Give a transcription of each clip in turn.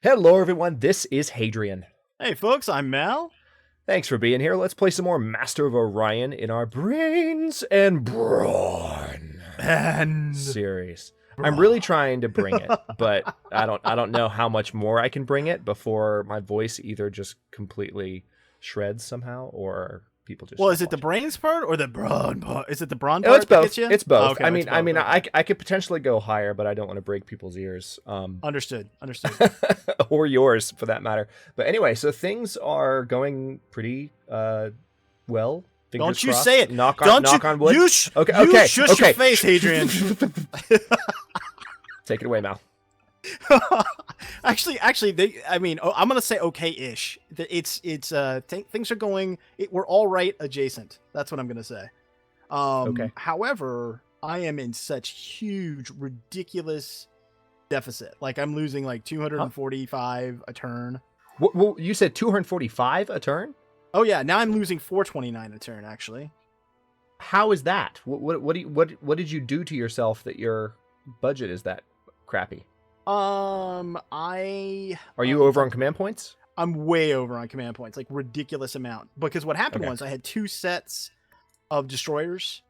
Hello, everyone. This is Hadrian. Hey, folks, I'm Mal. Thanks for being here. Let's play some more Master of Orion in our Brains and Brawn And series. Brawn. I'm really trying to bring it, but I don't know how much more I can bring it before my voice either just completely shreds somehow or people just. Well, is it the brains part or the brawn part? Is it the brawn part? Oh, it's that both. gets you? It's both. Oh, okay, I it's mean, both, okay. I could potentially go higher, but I don't want to break people's ears. Understood. Or yours for that matter. But anyway, so things are going pretty well. Fingers Don't you crossed. say it. Knock Don't on wood. You shush your face, Hadrian. Take it away, Mal. actually, I'm gonna say okay-ish. Things are going. We're all right adjacent. That's what I'm gonna say. Okay. However, I am in such huge, ridiculous deficit. Like I'm losing like 245 a turn. Well, you said 245 a turn? Oh yeah, now I'm losing 429 a turn. Actually, how is that? What did you do to yourself that your budget is that crappy? Are you over on command points? I'm way over on command points, like ridiculous amount. Because what happened was I had 2 sets of destroyers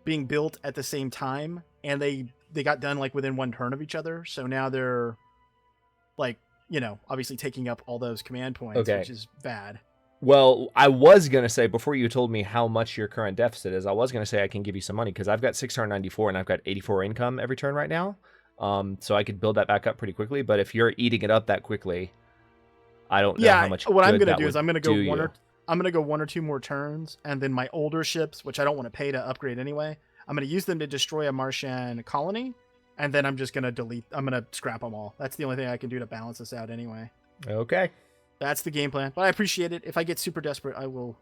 being built at the same time, and they got done like within 1 turn of each other. So now they're like, obviously taking up all those command points, which is bad. Well, I was going to say, before you told me how much your current deficit is, I was going to say I can give you some money because I've got 694 and I've got 84 income every turn right now. So I could build that back up pretty quickly. But if you're eating it up that quickly, I don't know how much. What I'm going to do is I'm going to go 1 or 2 more turns, and then my older ships, which I don't want to pay to upgrade anyway, I'm going to use them to destroy a Martian colony, and then I'm just going to I'm going to scrap them all. That's the only thing I can do to balance this out anyway. Okay. That's the game plan, but I appreciate it. If I get super desperate, I will.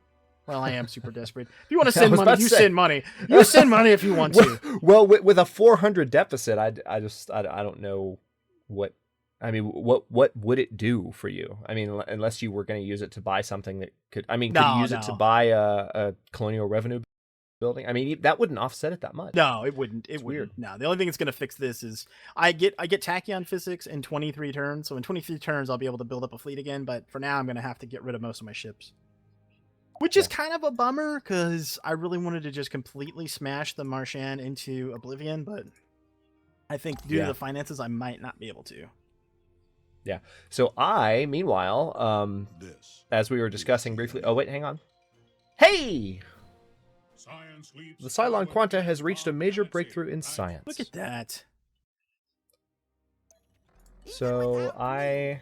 Well, I am super desperate. If you want to send money, send money. You send money if you want to. Well, with a 400 deficit, I don't know what. I mean, what would it do for you? I mean, unless you were going to use it to buy something that could. I mean, could you use it to buy a colonial revenue building? I mean, that wouldn't offset it that much. No, it wouldn't. It's weird. No, the only thing that's going to fix this is I get tachyon physics in 23 turns. So in 23 turns, I'll be able to build up a fleet again. But for now, I'm going to have to get rid of most of my ships. Which is kind of a bummer, because I really wanted to just completely smash the Martian into oblivion, but I think due to the finances, I might not be able to. Yeah. So meanwhile, as we were discussing briefly... Oh, wait, hang on. Hey! The Psilon Quanta has reached a major breakthrough in science. Look at that. So I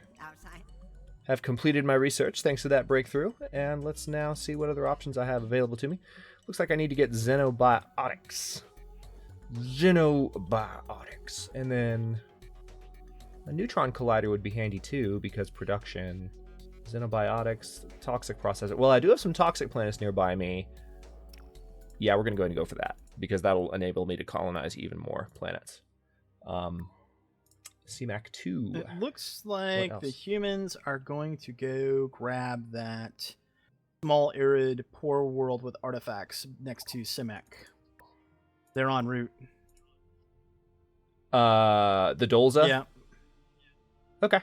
have completed my research thanks to that breakthrough, and let's now see what other options I have available to me. Looks like I need to get xenobiotics. And then a neutron collider would be handy too, because production, xenobiotics, toxic processor. Well, I do have some toxic planets nearby me. Yeah, we're going to go ahead and go for that, because that'll enable me to colonize even more planets. CMAC 2. It looks like the humans are going to go grab that small, arid, poor world with artifacts next to CMAC. They're en route. The Dolza? Yeah. Okay.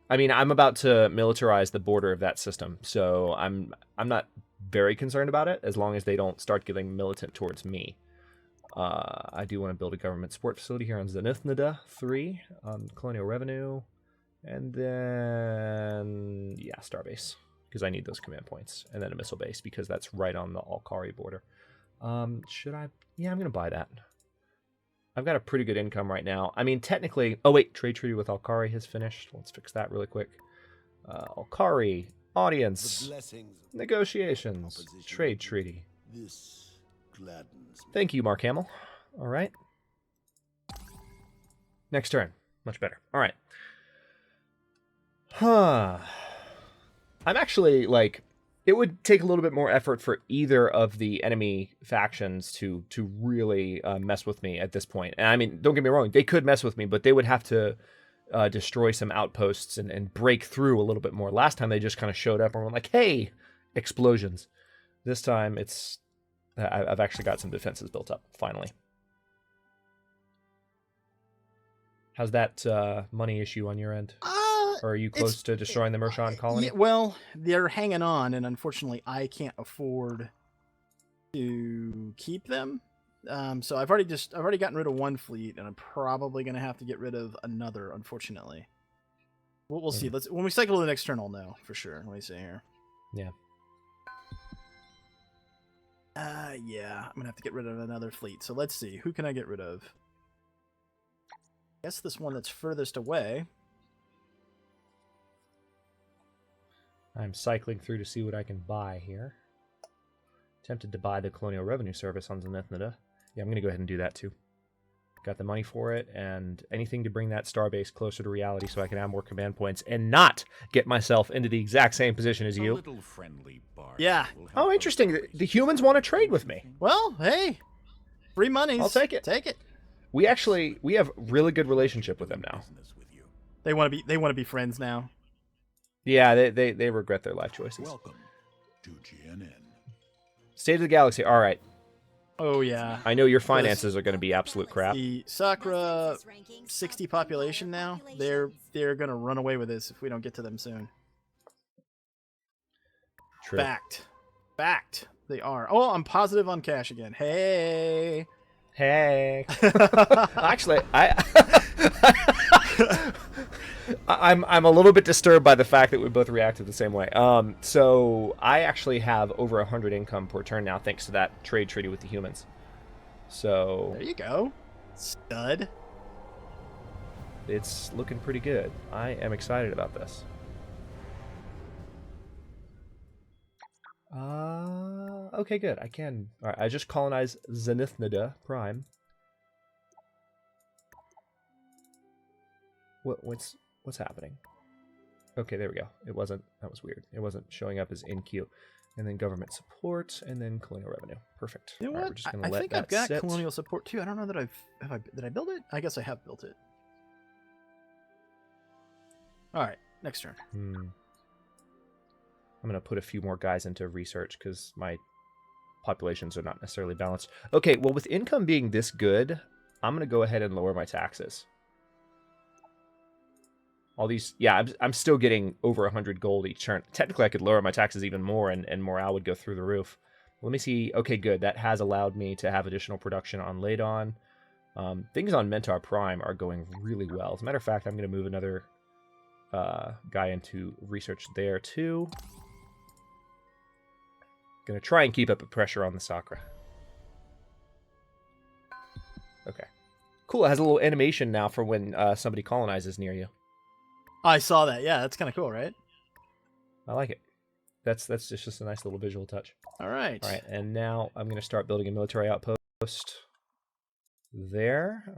I mean, I'm about to militarize the border of that system, so I'm not very concerned about it, as long as they don't start getting militant towards me. I do want to build a government support facility here on Zenithnida 3 on colonial revenue, and then starbase, because I need those command points, and then a missile base because that's right on the Alkari border. Should I? Yeah, I'm gonna buy that. I've got a pretty good income right now. I mean, technically... Oh, wait. Trade treaty with Alkari has finished. Let's fix that really quick. Alkari. Audience. Negotiations. Trade treaty. Thank you, Mark Hamill. All right. Next turn. Much better. All right. I'm actually, it would take a little bit more effort for either of the enemy factions to really mess with me at this point. And I mean, don't get me wrong, they could mess with me, but they would have to destroy some outposts and break through a little bit more. Last time they just kind of showed up and were like, hey, explosions. This time I've actually got some defenses built up, finally. How's that money issue on your end? Uh, Or are you close to destroying the Mershon colony? Yeah, well, they're hanging on, and unfortunately, I can't afford to keep them. So I've already gotten rid of one fleet, and I'm probably going to have to get rid of another. Unfortunately, we'll see. When we cycle to the next turn, I'll know for sure. Let me see here. Yeah. Yeah, I'm gonna have to get rid of another fleet. So let's see, who can I get rid of? I guess this one that's furthest away. I'm cycling through to see what I can buy here. Tempted to buy the Colonial Revenue Service on Zenithnida. Yeah, I'm going to go ahead and do that too. Got the money for it, and anything to bring that starbase closer to reality so I can have more command points and not get myself into the exact same position as you. Yeah. Oh, interesting. The humans want to trade with me. Well, hey, free money. I'll take it. Take it. We have really good relationship with them now. They want to be friends now. Yeah, they regret their life choices. Welcome to GNN. State of the Galaxy. All right. Oh yeah. I know your finances are going to be absolute crap. The Sakura 60 population now. They're going to run away with this if we don't get to them soon. True. Fact. They are. Oh, I'm positive on cash again. Hey. Actually, I'm a little bit disturbed by the fact that we both reacted the same way. So I actually have over 100 income per turn now, thanks to that trade treaty with the humans. So there you go, stud. It's looking pretty good. I am excited about this. Okay, good. I can. All right, I just colonized Zenithnida Prime. What's happening? Okay, there we go. It wasn't. That was weird. It wasn't showing up as in queue. And then government support, and then colonial revenue. Perfect. You know what? Right, we're just gonna I let think that I've got sit. colonial support too. I don't know that did I build it? I guess I have built it. All right, next turn. I'm gonna put a few more guys into research because my populations are not necessarily balanced. Okay, well, with income being this good, I'm gonna go ahead and lower my taxes. All these, yeah, I'm still getting over 100 gold each turn. Technically, I could lower my taxes even more, and morale would go through the roof. Let me see. Okay, good. That has allowed me to have additional production on Ladon. Things on Mentor Prime are going really well. As a matter of fact, I'm going to move another guy into research there, too. Going to try and keep up the pressure on the Sakura. Okay. Cool. It has a little animation now for when somebody colonizes near you. I saw that. Yeah, that's kind of cool, right? I like it. That's just a nice little visual touch. All right. All right, and now I'm going to start building a military outpost there.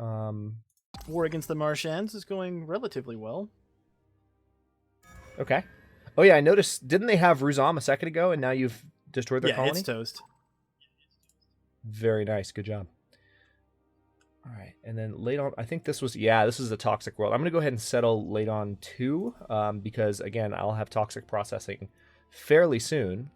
War against the Martians is going relatively well. Okay. Oh yeah, I noticed. Didn't they have Ruzam a second ago, and now you've destroyed their colony? Yeah, it's toast. Very nice. Good job. All right, and then Ladon, I think this was, yeah, this is a toxic world. I'm going to go ahead and settle Ladon 2, because, again, I'll have toxic processing fairly soon.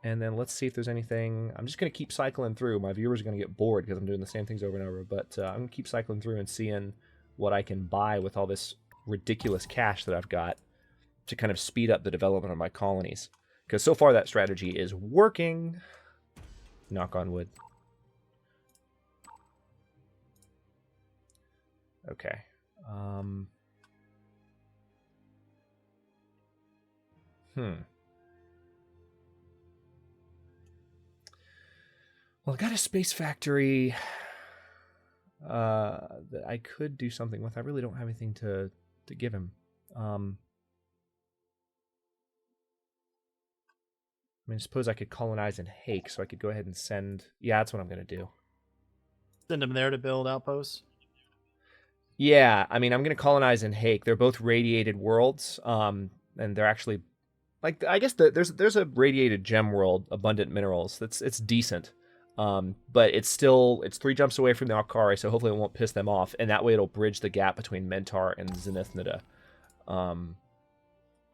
And then let's see if there's anything. I'm just going to keep cycling through. My viewers are going to get bored because I'm doing the same things over and over, but I'm going to keep cycling through and seeing what I can buy with all this ridiculous cash that I've got to kind of speed up the development of my colonies. Because so far that strategy is working. Knock on wood. Okay. Well, I got a space factory that I could do something with. I really don't have anything to give him. I mean, suppose I could colonize in Hake, so I could go ahead and send... Yeah, that's what I'm going to do. Send them there to build outposts? Yeah, I mean, I'm going to colonize in Hake. They're both radiated worlds, and they're actually... Like, I guess there's a radiated gem world, abundant minerals. It's decent. But it's 3 jumps away from the Akari, so hopefully it won't piss them off, and that way it'll bridge the gap between Mentar and Zenithnida.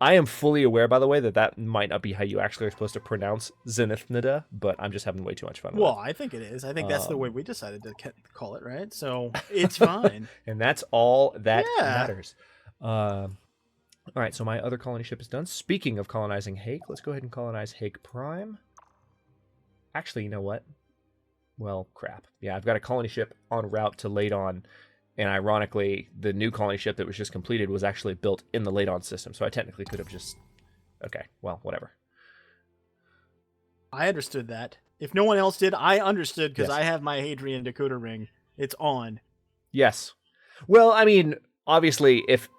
I am fully aware, by the way, that might not be how you actually are supposed to pronounce Zenithnida, but I'm just having way too much fun with Well, I think it is. I think that's the way Um, we decided to call it, right? So it's fine. and that's all that Yeah. matters. All right, so my other colony ship is done. Speaking of colonizing Hake, let's go ahead and colonize Hake Prime. Actually, you know what? Well, crap. Yeah, I've got a colony ship en route to Ladon, and ironically, the new colony ship that was just completed was actually built in the Ladon system, so I technically could have just... Okay, well, whatever. I understood that. If no one else did, I understood because Yes. I have my Hadrian decoder ring. It's on. Yes. Well, I mean, obviously, if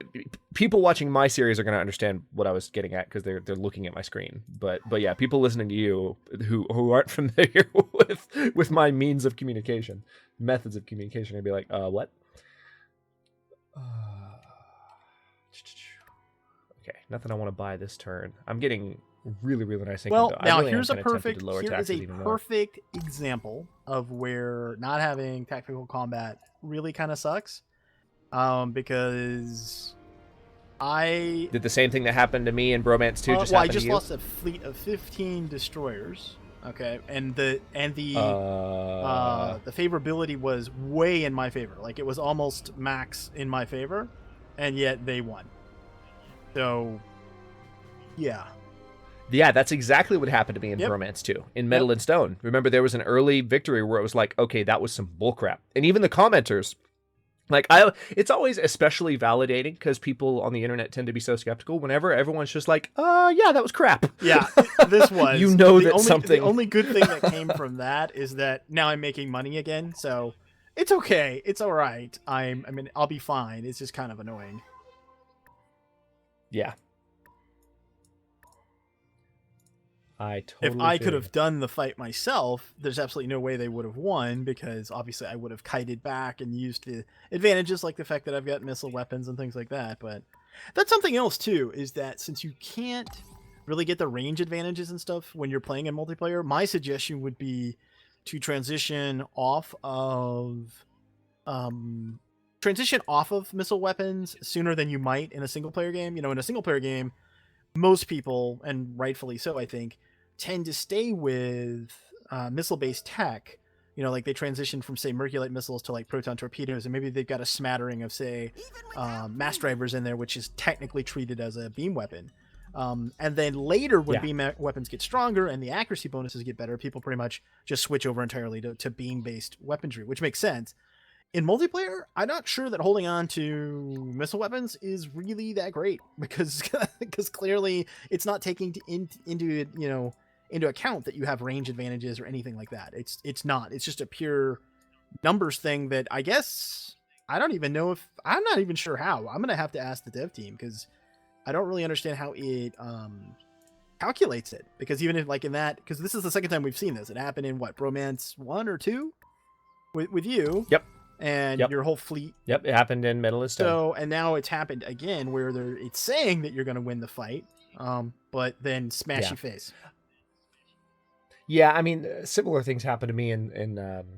people watching my series are going to understand what I was getting at because they're looking at my screen, but yeah, people listening to you who aren't familiar with my means of communication, methods of communication, are gonna be like, what? Okay, nothing I want to buy this turn. I'm getting really nice income. Well, though. now I really here's a am kinda tempted perfect to lower here is taxes a even more. perfect example of where not having tactical combat really kind of sucks. Because I Did the same thing that happened to me in Bromance 2 just well, I happen just to you? lost a fleet of 15 destroyers. Okay, and the favorability was way in my favor. Like it was almost max in my favor, and yet they won. So, yeah. Yeah, that's exactly what happened to me in Yep. Bromance 2, in Metal and Stone. Remember, there was an early victory where it was like, okay, that was some bullcrap. And even the commenters, like, it's always especially validating because people on the internet tend to be so skeptical whenever everyone's just like, yeah, that was crap. Yeah, this was. You know the that only, something... The only good thing that came from that is that now I'm making money again, so it's okay. It's all right. I mean, I'll be fine. It's just kind of annoying. Yeah. I totally If I feel could you. have done the fight myself, there's absolutely no way they would have won because obviously I would have kited back and used the advantages like the fact that I've got missile weapons and things like that. But that's something else too, is that since you can't really get the range advantages and stuff when you're playing in multiplayer, my suggestion would be to transition off of missile weapons sooner than you might in a single player game. You know, in a single player game, most people, and rightfully so, I think, tend to stay with missile-based tech. You know, like they transition from, say, Merculite missiles to like proton torpedoes, and maybe they've got a smattering of, say, mass drivers in there, which is technically treated as a beam weapon. And then later, when beam weapons get stronger and the accuracy bonuses get better, people pretty much just switch over entirely to beam-based weaponry, which makes sense. In multiplayer, I'm not sure that holding on to missile weapons is really that great because clearly it's not taking into account that you have range advantages or anything like that. It's not. It's just a pure numbers thing that I guess I don't even know if I'm not even sure how. I'm gonna have to ask the dev team because I don't really understand how it calculates it. Because even if like in that, because this is the second time we've seen this. It happened in what, Bromance 1 or 2 with you. Yep. And your whole fleet. Yep, it happened in Metal and Stone. So, and now it's happened again where it's saying that you're going to win the fight, but then smash your face. Yeah, I mean, similar things happened to me in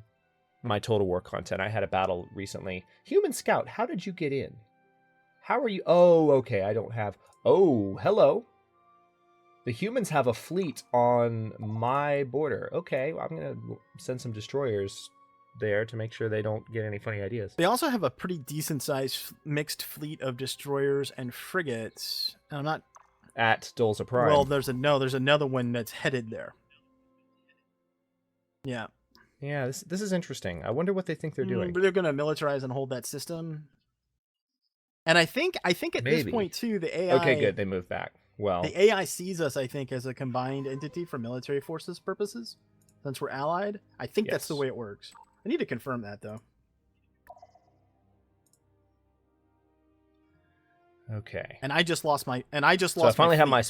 my Total War content. I had a battle recently. Human Scout, how did you get in? How are you? Oh, okay, I don't have... Oh, hello. The humans have a fleet on my border. Okay, well, I'm going to send some destroyers there to make sure they don't get any funny ideas. They also have a pretty decent sized mixed fleet of destroyers and frigates. And I'm not at Dolza Prime. Well, there's another one that's headed there. Yeah. Yeah, this is interesting. I wonder what they think they're doing. But they're going to militarize and hold that system. And I think at this point too, the AI. Okay, good. They moved back. Well, the AI sees us, I think, as a combined entity for military forces purposes, since we're allied. I think that's the way it works. I need to confirm that though. Okay. And I just lost my. So I finally have my.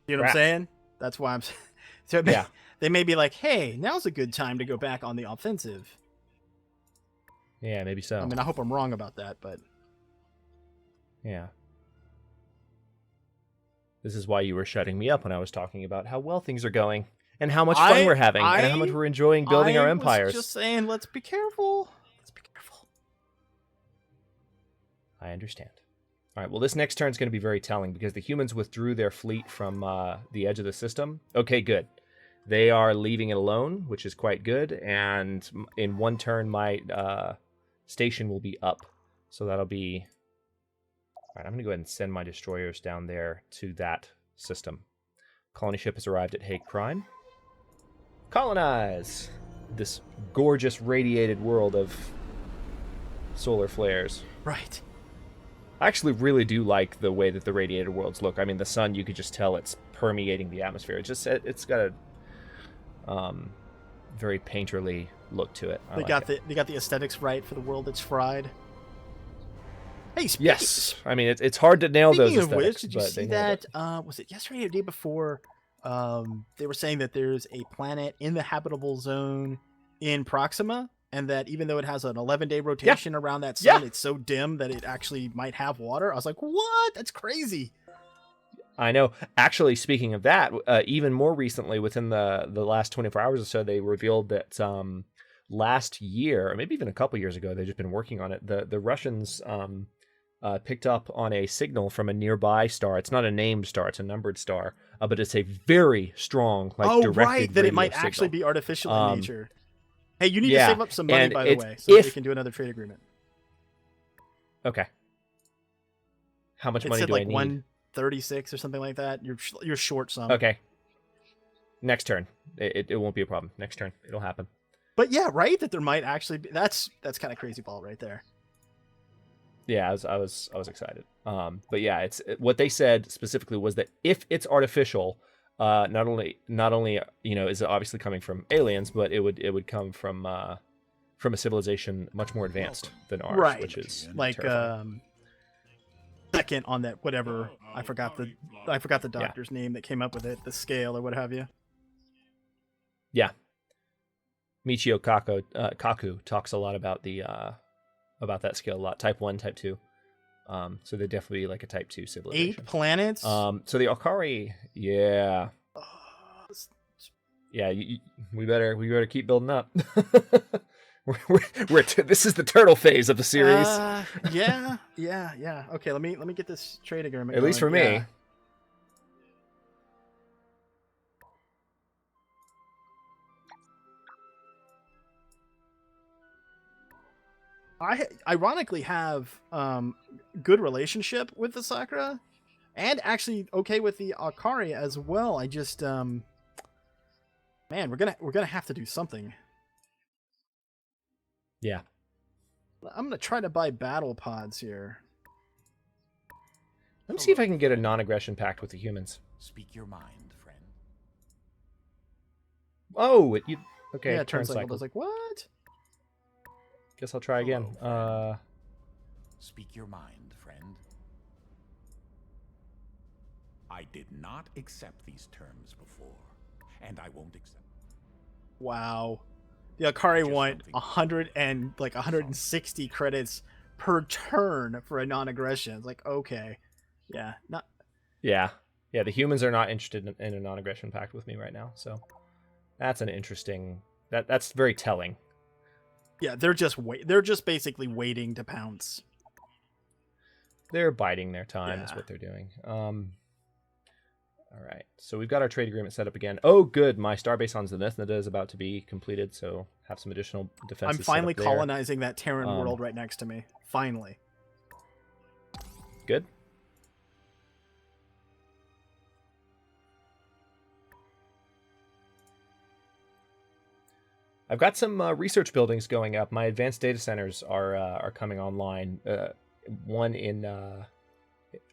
You know what I'm saying? That's why I'm. So they may be like, "Hey, now's a good time to go back on the offensive." Yeah, maybe so. I mean, I hope I'm wrong about that, but. Yeah. This is why you were shutting me up when I was talking about how well things are going. And how much fun we're having, and how much we're enjoying building our empires. I was just saying, let's be careful. Let's be careful. I understand. All right, well, this next turn is going to be very telling because the humans withdrew their fleet from the edge of the system. Okay, good. They are leaving it alone, which is quite good. And in one turn, my station will be up. So that'll be... All right, I'm going to go ahead and send my destroyers down there to that system. Colony ship has arrived at Hague Prime. Colonize this gorgeous radiated world of solar flares. Right. I actually really do like the way that the radiated worlds look. I mean, the sun, you could just tell it's permeating the atmosphere. It's got a very painterly look to it. They got the aesthetics right for the world that's fried. Hey, yes. I mean, it's hard to nail those aesthetics. Speaking of which, did you but see that? Was it yesterday or the day before? They were saying that there's a planet in the habitable zone in Proxima, and that even though it has an 11-day rotation around that sun, it's so dim that it actually might have water. I was like, what? That's crazy. I know. Actually, speaking of that, even more recently, within the last 24 hours or so, they revealed that last year, or maybe even a couple years ago, they've just been working on it. The Russians picked up on a signal from a nearby star. It's not a named star; it's a numbered star, but it's a very strong, directed that it might signal. actually be artificial in nature. Hey, you need to save up some money, by the way, so we can do another trade agreement. Okay. How much money do I need? 136 or something like that. You're short some. Okay. Next turn, it won't be a problem. Next turn, it'll happen. But yeah, right. That there might actually be. That's kind of crazy ball right there. Yeah, I was excited. But yeah, what they said specifically was that if it's artificial, not only is it obviously coming from aliens, but it would come from a civilization much more advanced than ours, right? Which is like terrifying. Second on that whatever. I forgot the doctor's name that came up with it, the scale or what have you. Yeah, Michio Kaku talks a lot about about that scale a lot. Type 1, Type 2. So they're definitely like a Type 2 civilization. 8 planets. So the Alkari, yeah. Yeah, we better keep building up. This is the turtle phase of the series. Yeah. Okay, let me get this trade agreement. At least for me. I ironically have good relationship with the Sakura, and actually okay with the Akari as well. I just man, we're gonna have to do something. Yeah. I'm gonna try to buy battle pods here. Let me see if I can get a non-aggression pact with the humans. Speak your mind, friend. Oh, okay. Yeah, turn cycle. I was like, what? Guess I'll try again. Speak your mind, friend. I did not accept these terms before, and I won't accept. Wow. The Akari want 160 credits per turn for a non-aggression. It's like, okay. Yeah. Yeah. The humans are not interested in a non-aggression pact with me right now, so that's an interesting. That's very telling. Yeah, they're just basically waiting to pounce. They're biding their time. Is what they're doing. All right, so we've got our trade agreement set up again. Oh, good. My starbase on Zenithnida is about to be completed, so have some additional defenses. I'm finally colonizing that Terran world right next to me. Finally. Good. I've got some research buildings going up. My advanced data centers are coming online. One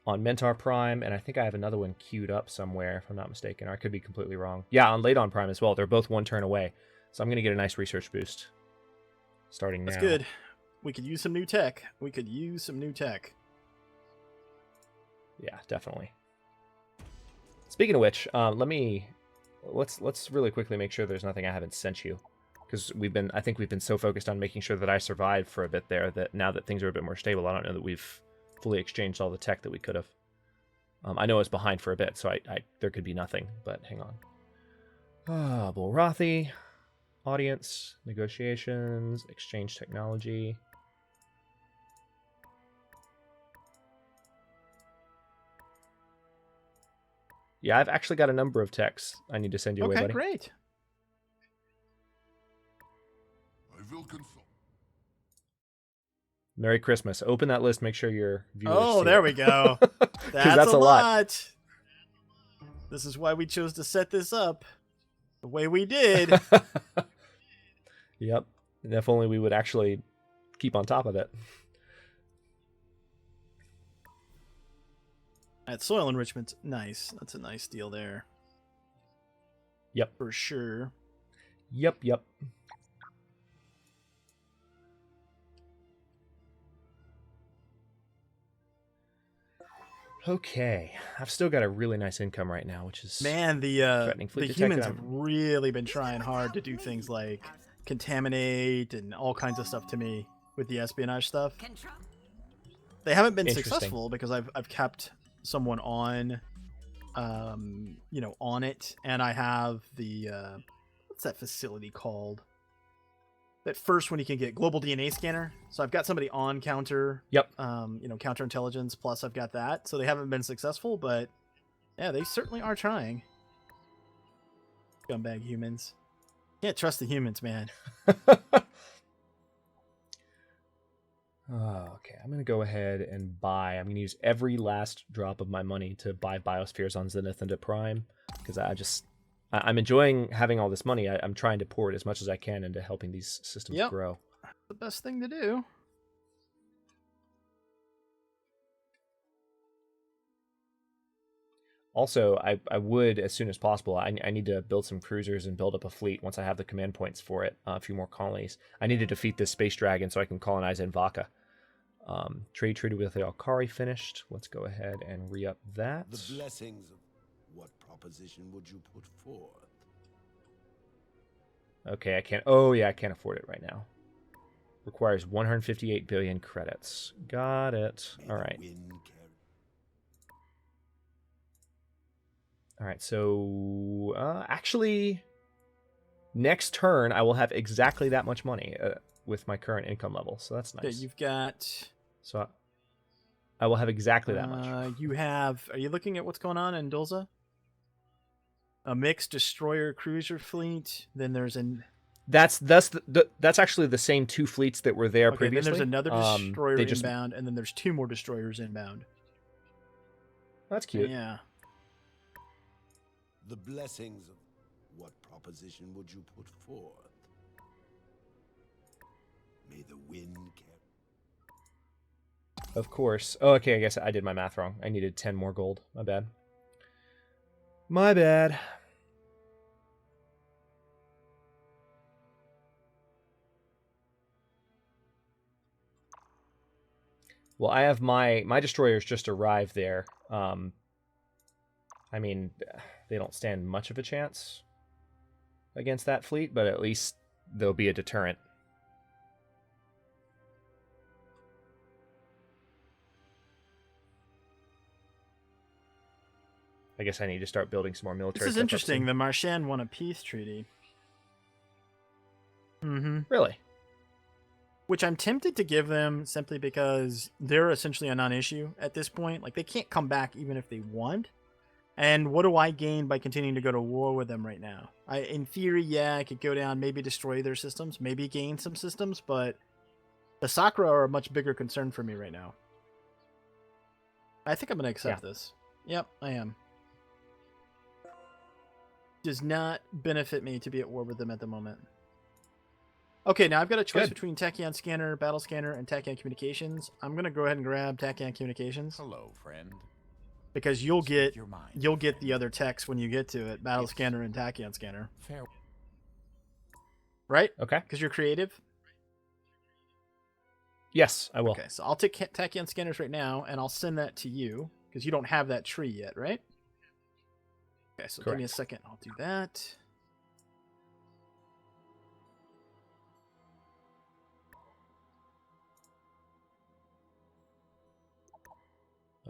on Mentor Prime, and I think I have another one queued up somewhere, if I'm not mistaken. Or I could be completely wrong. Yeah, on Ladon Prime as well. They're both one turn away. So I'm going to get a nice research boost starting now. That's good. We could use some new tech. Yeah, definitely. Speaking of which, let's really quickly make sure there's nothing I haven't sent you. Because I think we've been so focused on making sure that I survived for a bit there that now that things are a bit more stable, I don't know that we've fully exchanged all the tech that we could have. I know I was behind for a bit, so there could be nothing, but hang on. Bulrathi, audience, negotiations, exchange technology. Yeah, I've actually got a number of texts I need to send you away, Okay, buddy. great. I will consult. Merry Christmas. Open that list. Make sure your viewers Oh, see there it. we go. 'Cause That's a a lot. lot. This is why we chose to set this up the way we did. Yep. And if only we would actually keep on top of it. That soil enrichment, nice. That's a nice deal there. Yep. For sure. Yep. Okay. I've still got a really nice income right now, which is Man, the threatening fleet detected. humans have really been trying hard to do things like contaminate and all kinds of stuff to me with the espionage stuff. They haven't been Interesting. successful because I've kept someone on, on it, and I have the what's that facility called? That first one you can get, global DNA scanner. So I've got somebody on counter. Yep. Counterintelligence. Plus I've got that. So they haven't been successful, but yeah, they certainly are trying. Scumbag humans. Can't trust the humans, man. Oh, okay, I'm going to go ahead and buy. I'm going to use every last drop of my money to buy biospheres on Zenith into Prime, because I'm enjoying having all this money. I'm trying to pour it as much as I can into helping these systems grow. The best thing to do. Also, I would, as soon as possible, I need to build some cruisers and build up a fleet once I have the command points for it, a few more colonies. I need to defeat this space dragon so I can colonize Invaka. Trade treaty with the Alkari finished. Let's go ahead and re-up that. The blessings of what proposition would you put forth? Okay, I can't. Oh, yeah, I can't afford it right now. Requires 158 billion credits. Got it. All right. All right, so actually, next turn I will have exactly that much money with my current income level, so that's nice. Okay, you've got. So I will have exactly that much. You have. Are you looking at what's going on in Dulza? A mixed destroyer cruiser fleet. Then there's an. That's actually the same two fleets that were there previously. Then there's another destroyer they inbound, and then there's two more destroyers inbound. That's cute. Yeah. The blessings of what proposition would you put forth? May the wind carry. Of course. Oh, okay, I guess I did my math wrong. I needed 10 more gold. My bad. My bad. Well, I have my destroyers just arrived there. I mean, they don't stand much of a chance against that fleet, but at least there'll be a deterrent. I guess I need to start building some more military. This is interesting. The Marchand won a peace treaty. Really? Which I'm tempted to give them simply because they're essentially a non-issue at this point. Like, they can't come back even if they want. And what do I gain by continuing to go to war with them right now? In theory, yeah, I could go down, maybe destroy their systems, maybe gain some systems, but the Sakura are a much bigger concern for me right now. I think I'm going to accept this. Yep, I am. Does not benefit me to be at war with them at the moment. Okay, now I've got a choice between Tachyon Scanner, Battle Scanner, and Tachyon Communications. I'm going to go ahead and grab Tachyon Communications. Hello, friend. Because you'll get your mind, the other text when you get to it, Battle Scanner and Tachyon Scanner. Fair. Right? Okay. Because you're creative? Yes, I will. Okay, so I'll take Tachyon Scanners right now, and I'll send that to you, because you don't have that tree yet, right? Okay, so give me a second. I'll do that.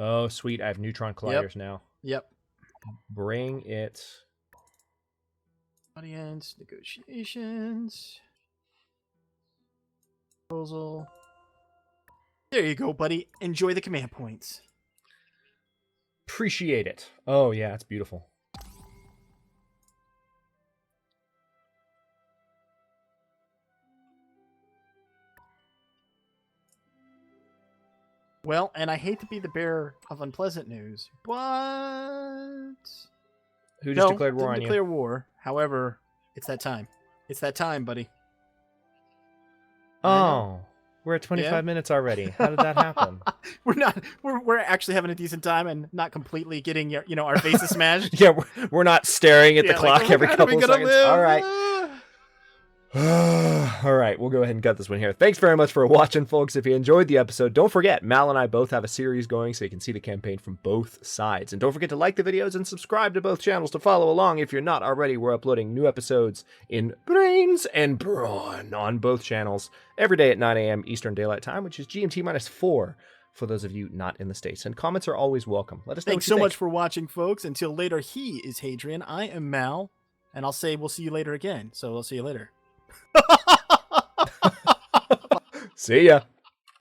Oh, sweet. I have neutron colliders now. Yep. Bring it. Audience, negotiations. Proposal. There you go, buddy. Enjoy the command points. Appreciate it. Oh, yeah, it's beautiful. Well, and I hate to be the bearer of unpleasant news, but Who just no, declared war didn't on you? declare war. However, it's that time. It's that time, buddy. I know. Oh, we're at 25 Yeah. minutes already. How did that happen? We're actually having a decent time and not completely getting our faces smashed. Yeah, we're not staring at the Yeah, clock like, every how are we couple of gonna seconds. live? All right. All right, we'll go ahead and cut this one here. Thanks very much for watching, folks. If you enjoyed the episode, don't forget, Mal and I both have a series going so you can see the campaign from both sides. And don't forget to like the videos and subscribe to both channels to follow along. If you're not already, we're uploading new episodes in Brains and Brawn on both channels every day at 9 a.m. Eastern Daylight Time, which is GMT -4 for those of you not in the States. And comments are always welcome. Let us know Thanks what you so think. much for watching, folks. Until later, he is Hadrian. I am Mal. And I'll say we'll see you later again. So we'll see you later. See ya.